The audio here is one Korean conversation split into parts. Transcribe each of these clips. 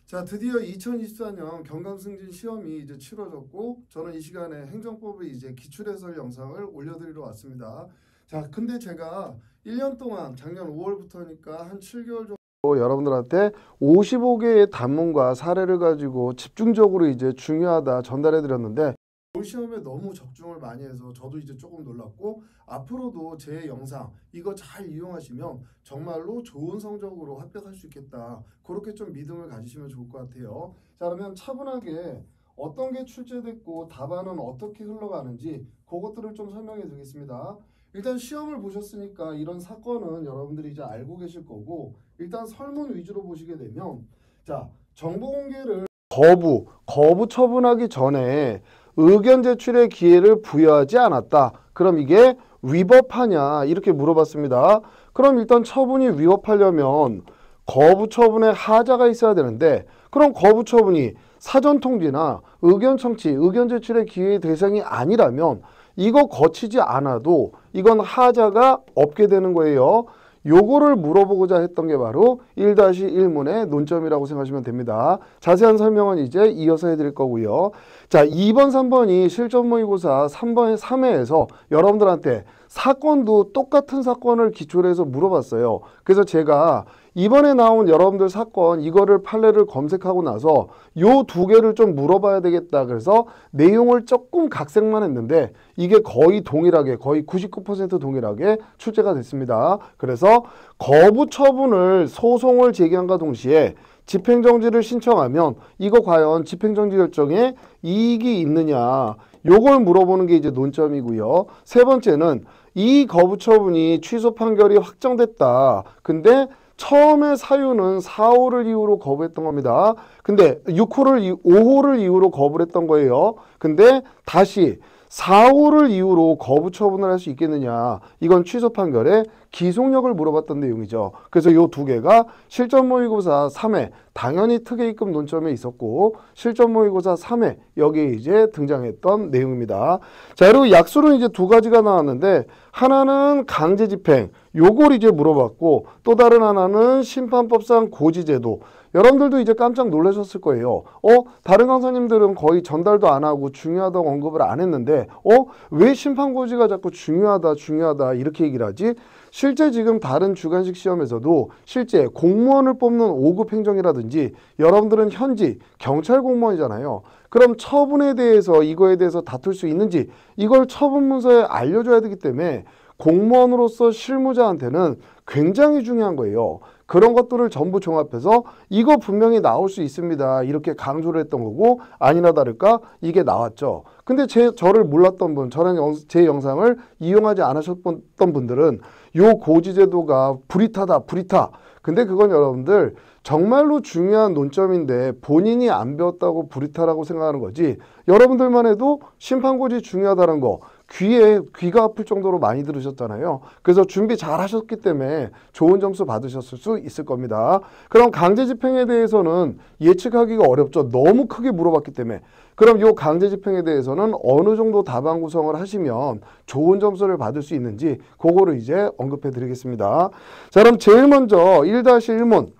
자, 드디어 2024년 경감승진 시험이 이제 치러졌고 저는 이 시간에 행정법을 이제 기출해설 영상을 올려드리러 왔습니다. 자, 근데 제가 1년 동안 작년 5월부터니까 한 7개월 정도 여러분들한테 55개의 단문과 사례를 가지고 집중적으로 이제 중요하다 전달해 드렸는데 올 시험에 너무 적중을 많이 해서 저도 이제 조금 놀랐고 앞으로도 제 영상 이거 잘 이용하시면 정말로 좋은 성적으로 합격할 수 있겠다. 그렇게 좀 믿음을 가지시면 좋을 것 같아요. 자, 그러면 차분하게 어떤 게 출제됐고 답안은 어떻게 흘러가는지 그것들을 좀 설명해 드리겠습니다. 일단 시험을 보셨으니까 이런 사건은 여러분들이 이제 알고 계실 거고 일단 설문 위주로 보시게 되면 자, 정보 공개를 거부 처분하기 전에 의견 제출의 기회를 부여하지 않았다. 그럼 이게 위법하냐 이렇게 물어봤습니다. 그럼 일단 처분이 위법하려면 거부 처분에 하자가 있어야 되는데 그럼 거부 처분이 사전 통지나 의견 청취, 의견 제출의 기회의 대상이 아니라면 이거 거치지 않아도 이건 하자가 없게 되는 거예요. 요거를 물어보고자 했던 게 바로 1-1문의 논점이라고 생각하시면 됩니다. 자세한 설명은 이제 이어서 해드릴 거고요. 자, 2번, 3번이 실전 모의고사 3회에서 여러분들한테 사건도 똑같은 사건을 기초로 해서 물어봤어요. 그래서 제가 이번에 나온 여러분들 사건 이거를 판례를 검색하고 나서 요 두 개를 좀 물어봐야 되겠다. 그래서 내용을 조금 각색만 했는데 이게 거의 동일하게 거의 99% 동일하게 출제가 됐습니다. 그래서 거부 처분을 소송을 제기함과 동시에 집행정지를 신청하면 이거 과연 집행정지 결정에 이익이 있느냐 요걸 물어보는 게 이제 논점이고요. 세 번째는 이 거부 처분이 취소 판결이 확정됐다. 근데 처음에 사유는 4호를 이유로 거부했던 겁니다. 근데 5호를 이유로 거부를 했던 거예요. 근데 다시 4호를 이유로 거부 처분을 할 수 있겠느냐. 이건 취소 판결의 기속력을 물어봤던 내용이죠. 그래서 이 두 개가 실전 모의고사 3회 당연히 특혜입금 논점에 있었고 실전 모의고사 3회 여기에 이제 등장했던 내용입니다. 자, 그리고 약수는 이제 두 가지가 나왔는데 하나는 강제집행 요걸 이제 물어봤고 또 다른 하나는 심판법상 고지제도. 여러분들도 이제 깜짝 놀라셨을 거예요. 다른 강사님들은 거의 전달도 안 하고 중요하다고 언급을 안 했는데 왜 심판고지가 자꾸 중요하다 이렇게 얘기를 하지? 실제 지금 다른 주관식 시험에서도 실제 공무원을 뽑는 5급 행정이라든지 여러분들은 현직 경찰 공무원이잖아요. 그럼 처분에 대해서 이거에 대해서 다툴 수 있는지 이걸 처분 문서에 알려줘야 되기 때문에 공무원으로서 실무자한테는 굉장히 중요한 거예요. 그런 것들을 전부 종합해서 이거 분명히 나올 수 있습니다. 이렇게 강조를 했던 거고 아니나 다를까 이게 나왔죠. 근데 저를 몰랐던 분, 제 영상을 이용하지 않으셨던 분들은 요 고지제도가 불이타다. 근데 그건 여러분들 정말로 중요한 논점인데 본인이 안 배웠다고 불이타라고 생각하는 거지 여러분들만 해도 심판고지 중요하다는 거 귀가 아플 정도로 많이 들으셨잖아요. 그래서 준비 잘 하셨기 때문에 좋은 점수 받으셨을 수 있을 겁니다. 그럼 강제집행에 대해서는 예측하기가 어렵죠. 너무 크게 물어봤기 때문에. 그럼 이 강제집행에 대해서는 어느 정도 답안 구성을 하시면 좋은 점수를 받을 수 있는지 그거를 이제 언급해 드리겠습니다. 자, 그럼 제일 먼저 1-1문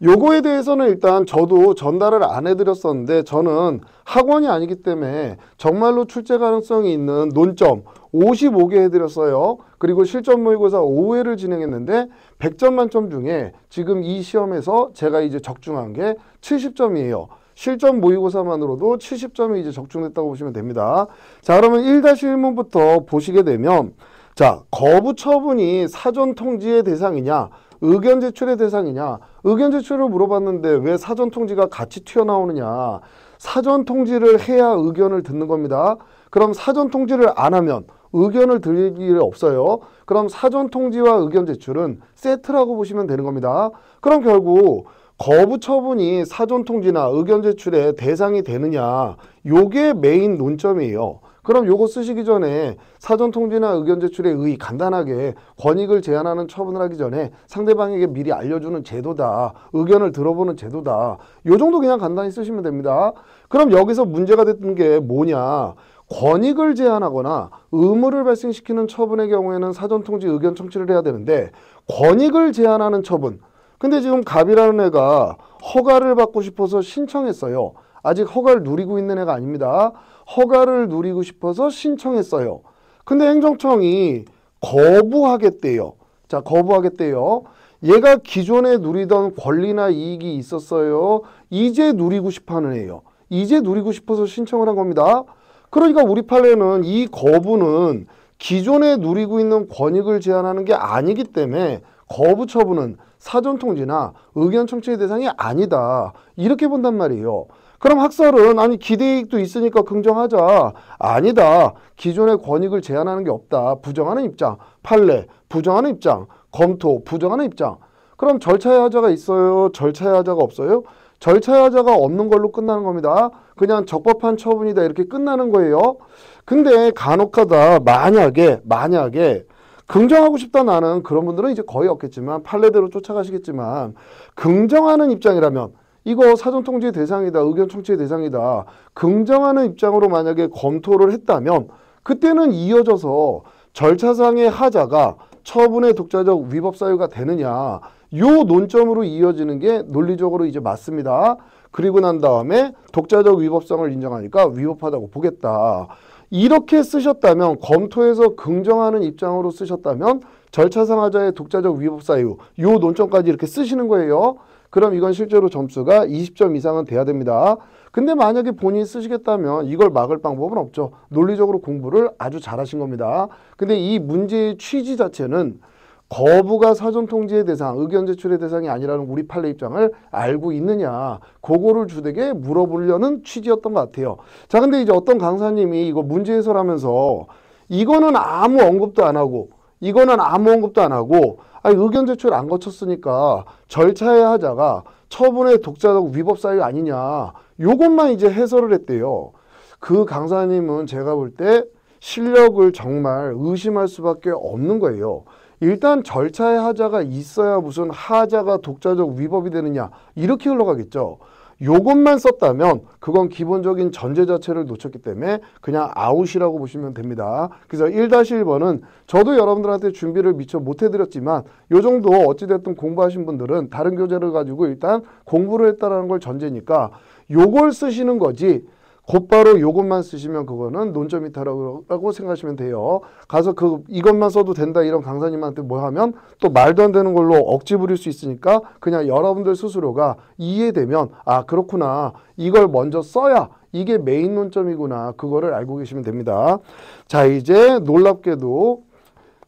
요거에 대해서는 일단 저도 전달을 안 해드렸었는데 저는 학원이 아니기 때문에 정말로 출제 가능성이 있는 논점 55개 해드렸어요. 그리고 실전 모의고사 5회를 진행했는데 100점 만점 중에 지금 이 시험에서 제가 이제 적중한 게 70점이에요. 실전 모의고사만으로도 70점이 이제 적중됐다고 보시면 됩니다. 자, 그러면 1-1문부터 보시게 되면 자, 거부 처분이 사전 통지의 대상이냐 의견 제출의 대상이냐 의견 제출을 물어봤는데 왜 사전 통지가 같이 튀어나오느냐 사전 통지를 해야 의견을 듣는 겁니다. 그럼 사전 통지를 안 하면 의견을 들을 일이 없어요. 그럼 사전 통지와 의견 제출은 세트라고 보시면 되는 겁니다. 그럼 결국 거부 처분이 사전 통지나 의견 제출의 대상이 되느냐 요게 메인 논점이에요. 그럼 요거 쓰시기 전에 사전 통지나 의견 제출의 의의 간단하게 권익을 제한하는 처분을 하기 전에 상대방에게 미리 알려주는 제도다. 의견을 들어보는 제도다. 요 정도 그냥 간단히 쓰시면 됩니다. 그럼 여기서 문제가 됐던 게 뭐냐. 권익을 제한하거나 의무를 발생시키는 처분의 경우에는 사전 통지 의견 청취를 해야 되는데 권익을 제한하는 처분 근데 지금 갑이라는 애가 허가를 받고 싶어서 신청했어요. 아직 허가를 누리고 있는 애가 아닙니다. 허가를 누리고 싶어서 신청했어요. 근데 행정청이 거부하겠대요. 자, 거부하겠대요. 얘가 기존에 누리던 권리나 이익이 있었어요. 이제 누리고 싶어 하는 애예요. 이제 누리고 싶어서 신청을 한 겁니다. 그러니까 우리 판례는 이 거부는 기존에 누리고 있는 권익을 제한하는 게 아니기 때문에 거부 처분은 사전통지나 의견 청취의 대상이 아니다. 이렇게 본단 말이에요. 그럼 학설은 아니 기대이익도 있으니까 긍정하자. 아니다. 기존의 권익을 제한하는 게 없다. 부정하는 입장. 판례. 부정하는 입장. 검토. 부정하는 입장. 그럼 절차의 하자가 있어요? 절차의 하자가 없어요? 절차의 하자가 없는 걸로 끝나는 겁니다. 그냥 적법한 처분이다 이렇게 끝나는 거예요. 근데 간혹가다 만약에 긍정하고 싶다 나는 그런 분들은 이제 거의 없겠지만 판례대로 쫓아가시겠지만 긍정하는 입장이라면 이거 사전통지의 대상이다. 의견 청취의 대상이다. 긍정하는 입장으로 만약에 검토를 했다면 그때는 이어져서 절차상의 하자가 처분의 독자적 위법 사유가 되느냐 요 논점으로 이어지는 게 논리적으로 이제 맞습니다. 그리고 난 다음에 독자적 위법성을 인정하니까 위법하다고 보겠다. 이렇게 쓰셨다면 검토해서 긍정하는 입장으로 쓰셨다면 절차상 하자의 독자적 위법 사유 요 논점까지 이렇게 쓰시는 거예요. 그럼 이건 실제로 점수가 20점 이상은 돼야 됩니다. 근데 만약에 본인이 쓰시겠다면 이걸 막을 방법은 없죠. 논리적으로 공부를 아주 잘하신 겁니다. 근데 이 문제의 취지 자체는 거부가 사전통지의 대상, 의견 제출의 대상이 아니라는 우리 판례 입장을 알고 있느냐 그거를 주되게 물어보려는 취지였던 것 같아요. 자, 근데 이제 어떤 강사님이 이거 문제 해설하면서 이거는 아무 언급도 안 하고 이거는 아무 언급도 안 하고 아니, 의견 제출 안 거쳤으니까 절차의 하자가 처분의 독자적 위법 사유 아니냐 요것만 이제 해설을 했대요. 그 강사님은 제가 볼 때 실력을 정말 의심할 수밖에 없는 거예요. 일단 절차의 하자가 있어야 무슨 하자가 독자적 위법이 되느냐 이렇게 흘러가겠죠. 요것만 썼다면 그건 기본적인 전제 자체를 놓쳤기 때문에 그냥 아웃이라고 보시면 됩니다. 그래서 1-1번은 저도 여러분들한테 준비를 미처 못해드렸지만 요 정도 어찌됐든 공부하신 분들은 다른 교재를 가지고 일단 공부를 했다는 걸 전제니까 요걸 쓰시는 거지 곧바로 요것만 쓰시면 그거는 논점 이탈이라고 생각하시면 돼요. 가서 이것만 써도 된다 이런 강사님한테 뭐 하면 또 말도 안 되는 걸로 억지 부릴 수 있으니까 그냥 여러분들 스스로가 이해되면 아 그렇구나 이걸 먼저 써야 이게 메인 논점이구나 그거를 알고 계시면 됩니다. 자 이제 놀랍게도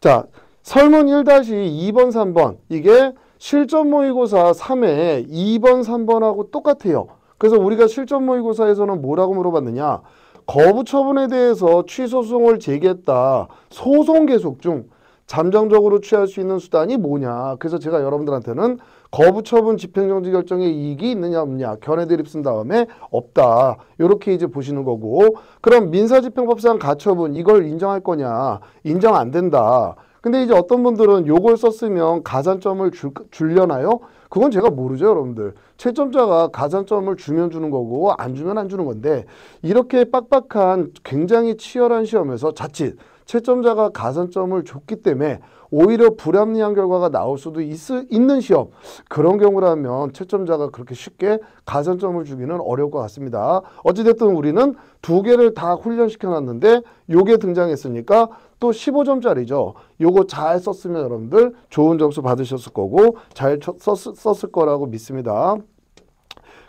자 설문 1-2번 3번 이게 실전 모의고사 3회 2번 3번하고 똑같아요. 그래서 우리가 실전 모의고사에서는 뭐라고 물어봤느냐 거부 처분에 대해서 취소소송을 제기했다. 소송 계속 중 잠정적으로 취할 수 있는 수단이 뭐냐. 그래서 제가 여러분들한테는 거부 처분 집행정지 결정에 이익이 있느냐 없느냐 견해 대립 쓴 다음에 없다. 이렇게 이제 보시는 거고 그럼 민사집행법상 가처분 이걸 인정할 거냐 인정 안 된다. 근데 이제 어떤 분들은 요걸 썼으면 가산점을 줄려나요? 그건 제가 모르죠 여러분들. 채점자가 가산점을 주면 주는 거고 안 주면 안 주는 건데 이렇게 빡빡한 굉장히 치열한 시험에서 자칫 채점자가 가산점을 줬기 때문에 오히려 불합리한 결과가 나올 수도 있는 시험 그런 경우라면 채점자가 그렇게 쉽게 가산점을 주기는 어려울 것 같습니다. 어찌됐든 우리는 두 개를 다 훈련시켜 놨는데 요게 등장했으니까 또 15점짜리죠. 요거 잘 썼으면 여러분들 좋은 점수 받으셨을 거고 잘 썼을 거라고 믿습니다.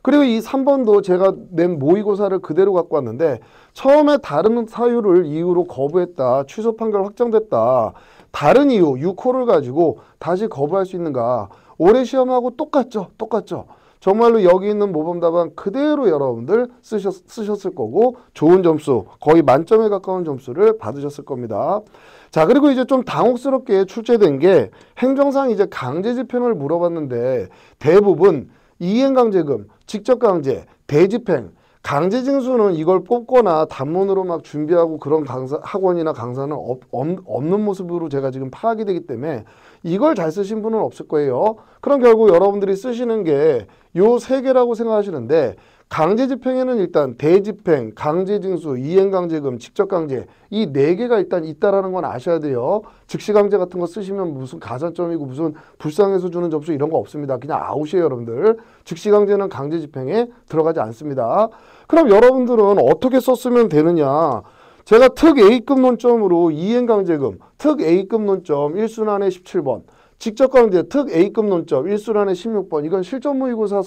그리고 이 3번도 제가 낸 모의고사를 그대로 갖고 왔는데 처음에 다른 사유를 이유로 거부했다. 취소 판결 확정됐다. 다른 이유 6호를 가지고 다시 거부할 수 있는가. 올해 시험하고 똑같죠. 똑같죠. 정말로 여기 있는 모범 답안 그대로 여러분들 쓰셨을 거고 좋은 점수 거의 만점에 가까운 점수를 받으셨을 겁니다. 자 그리고 이제 좀 당혹스럽게 출제된 게 행정상 이제 강제 집행을 물어봤는데 대부분 이행강제금, 직접강제, 대집행, 강제징수는 이걸 뽑거나 단문으로 막 준비하고 그런 학원이나 강사는 없는 모습으로 제가 지금 파악이 되기 때문에 이걸 잘 쓰신 분은 없을 거예요. 그럼 결국 여러분들이 쓰시는 게 요 세 개라고 생각하시는데 강제집행에는 일단 대집행, 강제징수, 이행강제금, 직접강제 이 4개가 일단 있다라는 건 아셔야 돼요. 즉시강제 같은 거 쓰시면 무슨 가산점이고 무슨 불쌍해서 주는 점수 이런 거 없습니다. 그냥 아웃이에요, 여러분들. 즉시강제는 강제집행에 들어가지 않습니다. 그럼 여러분들은 어떻게 썼으면 되느냐? 제가 특 A급 논점으로 이행강제금, 특 A급 논점 1순환에 17번, 직접강제 특 A급 논점 1순환에 16번. 이건 실전 모의고사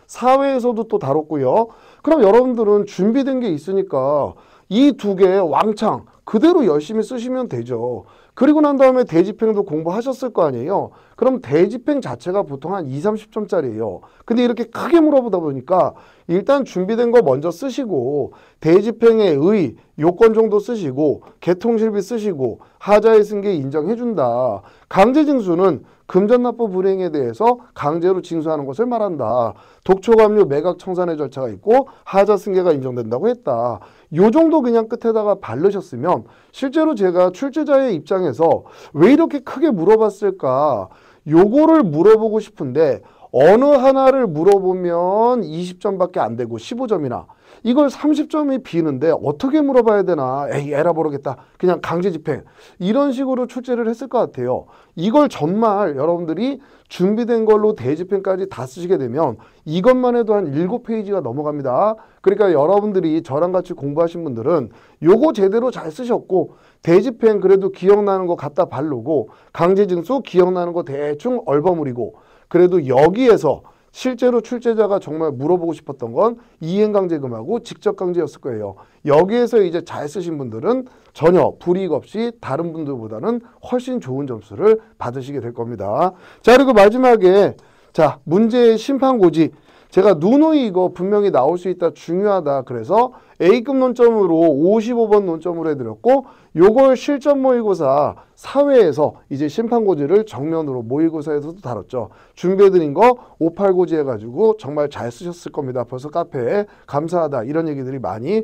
4회에서도 또 다뤘고요. 그럼 여러분들은 준비된 게 있으니까 이 2개 왕창 그대로 열심히 쓰시면 되죠. 그리고 난 다음에 대집행도 공부하셨을 거 아니에요. 그럼 대집행 자체가 보통 한 2, 30점짜리예요. 근데 이렇게 크게 물어보다 보니까 일단 준비된 거 먼저 쓰시고 대집행의 의, 요건 정도 쓰시고 개통실비 쓰시고 하자의 승계 인정해준다. 강제징수는 금전납부 불이행에 대해서 강제로 징수하는 것을 말한다. 독촉압류 매각 청산의 절차가 있고 하자 승계가 인정된다고 했다. 요 정도 그냥 끝에다가 바르셨으면 실제로 제가 출제자의 입장에서 왜 이렇게 크게 물어봤을까? 요거를 물어보고 싶은데 어느 하나를 물어보면 20점밖에 안 되고 15점이나 이걸 30점이 비는데 어떻게 물어봐야 되나? 에이, 에라 모르겠다. 그냥 강제집행. 이런 식으로 출제를 했을 것 같아요. 이걸 정말 여러분들이 준비된 걸로 대집행까지 다 쓰시게 되면 이것만 해도 한 7페이지가 넘어갑니다. 그러니까 여러분들이 저랑 같이 공부하신 분들은 요거 제대로 잘 쓰셨고 대집행 그래도 기억나는 거 갖다 바르고 강제징수 기억나는 거 대충 얼버무리고 그래도 여기에서 실제로 출제자가 정말 물어보고 싶었던 건 이행강제금하고 직접강제였을 거예요. 여기에서 이제 잘 쓰신 분들은 전혀 불이익 없이 다른 분들보다는 훨씬 좋은 점수를 받으시게 될 겁니다. 자, 그리고 마지막에 자, 문제의 심판고지. 제가 누누이 이거 분명히 나올 수 있다 중요하다 그래서 A급 논점으로 55번 논점으로 해드렸고 요걸 실전 모의고사 4회에서 이제 심판고지를 정면으로 모의고사에서도 다뤘죠. 준비해드린 거 58고지 해가지고 정말 잘 쓰셨을 겁니다. 벌써 카페에 감사하다 이런 얘기들이 많이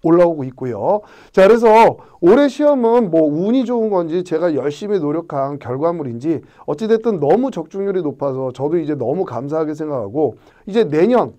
올라오고 있고요. 자, 그래서 올해 시험은 뭐 운이 좋은 건지 제가 열심히 노력한 결과물인지 어찌됐든 너무 적중률이 높아서 저도 이제 너무 감사하게 생각하고 이제 내년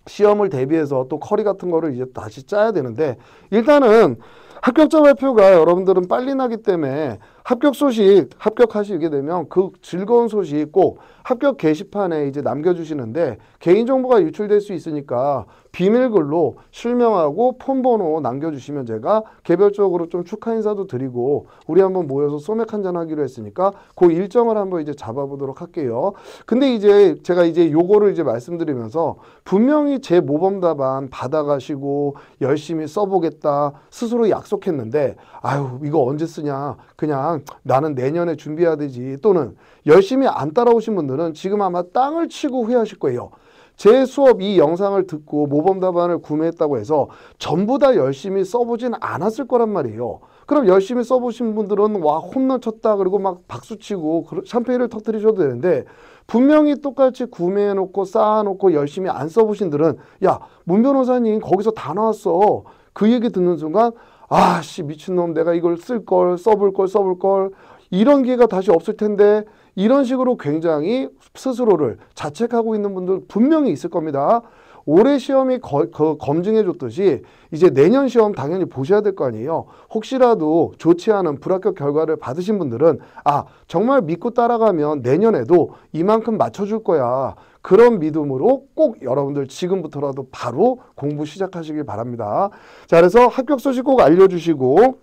시험을 대비해서 또 커리 같은 거를 이제 다시 짜야 되는데 일단은 합격자 발표가 여러분들은 빨리 나기 때문에 합격 소식 합격하시게 되면 그 즐거운 소식 꼭 합격 게시판에 이제 남겨주시는데 개인정보가 유출될 수 있으니까 비밀글로 실명하고 폰번호 남겨주시면 제가 개별적으로 좀 축하 인사도 드리고 우리 한번 모여서 소맥 한잔 하기로 했으니까 그 일정을 한번 이제 잡아보도록 할게요. 근데 이제 제가 이제 요거를 이제 말씀드리면서 분명히 제 모범 답안 받아가시고 열심히 써보겠다 스스로 약속했는데 아유 이거 언제 쓰냐 그냥 나는 내년에 준비해야 되지 또는 열심히 안 따라오신 분들은 지금 아마 땅을 치고 후회하실 거예요. 제 수업 이 영상을 듣고 모범 답안을 구매했다고 해서 전부 다 열심히 써보진 않았을 거란 말이에요. 그럼 열심히 써보신 분들은 와 홈런 쳤다 그리고 막 박수치고 샴페인을 터뜨리셔도 되는데 분명히 똑같이 구매해놓고 쌓아놓고 열심히 안 써보신들은 야 문 변호사님 거기서 다 나왔어. 그 얘기 듣는 순간 아씨 미친놈 내가 이걸 쓸걸 써볼걸 이런 기회가 다시 없을 텐데 이런 식으로 굉장히 스스로를 자책하고 있는 분들 분명히 있을 겁니다. 올해 시험이 검증해 줬듯이 이제 내년 시험 당연히 보셔야 될 거 아니에요. 혹시라도 좋지 않은 불합격 결과를 받으신 분들은 아 정말 믿고 따라가면 내년에도 이만큼 맞춰줄 거야. 그런 믿음으로 꼭 여러분들 지금부터라도 바로 공부 시작하시길 바랍니다. 자, 그래서 합격 소식 꼭 알려주시고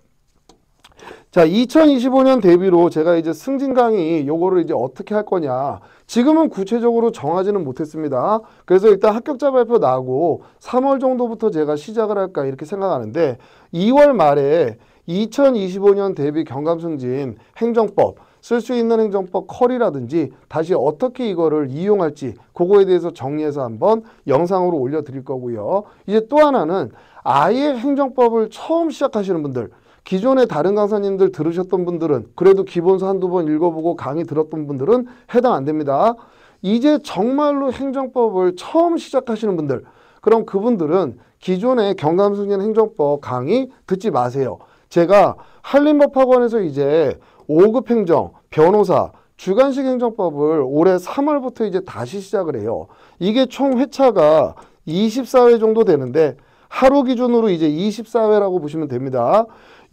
자, 2025년 대비로 제가 이제 승진 강의 요거를 이제 어떻게 할 거냐. 지금은 구체적으로 정하지는 못했습니다. 그래서 일단 합격자 발표 나고 3월 정도부터 제가 시작을 할까 이렇게 생각하는데 2월 말에 2025년 대비 경감승진 행정법 쓸 수 있는 행정법 컬이라든지 다시 어떻게 이거를 이용할지 그거에 대해서 정리해서 한번 영상으로 올려드릴 거고요. 이제 또 하나는 아예 행정법을 처음 시작하시는 분들 기존에 다른 강사님들 들으셨던 분들은 그래도 기본서 한두 번 읽어보고 강의 들었던 분들은 해당 안 됩니다. 이제 정말로 행정법을 처음 시작하시는 분들 그럼 그분들은 기존의 경감승진 행정법 강의 듣지 마세요. 제가 한림법학원에서 이제 5급 행정, 변호사, 주관식 행정법을 올해 3월부터 이제 다시 시작을 해요. 이게 총 회차가 24회 정도 되는데 하루 기준으로 이제 24회라고 보시면 됩니다.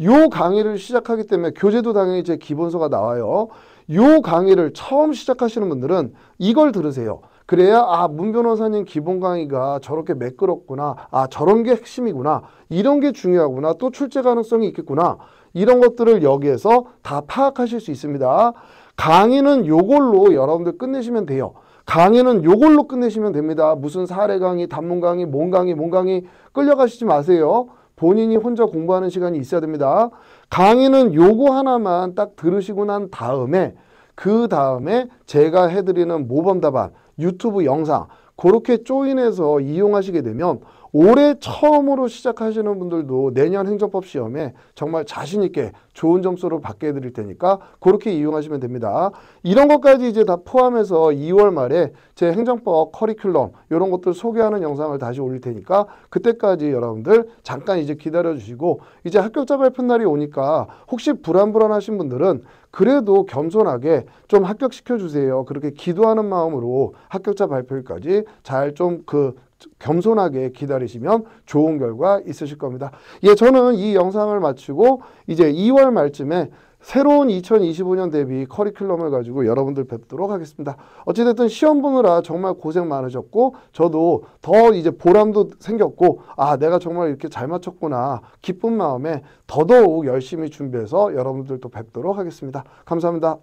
요 강의를 시작하기 때문에 교재도 당연히 이제 기본서가 나와요. 요 강의를 처음 시작하시는 분들은 이걸 들으세요. 그래야 문 변호사님 기본 강의가 저렇게 매끄럽구나. 저런 게 핵심이구나. 이런 게 중요하구나. 또 출제 가능성이 있겠구나. 이런 것들을 여기에서 다 파악하실 수 있습니다. 강의는 요걸로 여러분들 끝내시면 돼요. 강의는 요걸로 끝내시면 됩니다. 무슨 사례 강의, 단문 강의, 뭔 강의 끌려가시지 마세요. 본인이 혼자 공부하는 시간이 있어야 됩니다. 강의는 요거 하나만 딱 들으시고 난 다음에 그 다음에 제가 해드리는 모범 답안, 유튜브 영상 그렇게 조인해서 이용하시게 되면 올해 처음으로 시작하시는 분들도 내년 행정법 시험에 정말 자신 있게 좋은 점수를 받게 해드릴 테니까 그렇게 이용하시면 됩니다. 이런 것까지 이제 다 포함해서 2월 말에 제 행정법 커리큘럼 이런 것들 소개하는 영상을 다시 올릴 테니까 그때까지 여러분들 잠깐 이제 기다려 주시고 이제 합격자 발표 날이 오니까 혹시 불안하신 분들은 그래도 겸손하게 좀 합격시켜 주세요. 그렇게 기도하는 마음으로 합격자 발표일까지 잘 좀 겸손하게 기다리시면 좋은 결과 있으실 겁니다. 예, 저는 이 영상을 마치고 이제 2월 말쯤에 새로운 2025년 대비 커리큘럼을 가지고 여러분들 뵙도록 하겠습니다. 어찌됐든 시험 보느라 정말 고생 많으셨고 저도 더 이제 보람도 생겼고 내가 정말 이렇게 잘 맞췄구나 기쁜 마음에 더더욱 열심히 준비해서 여러분들도 뵙도록 하겠습니다. 감사합니다.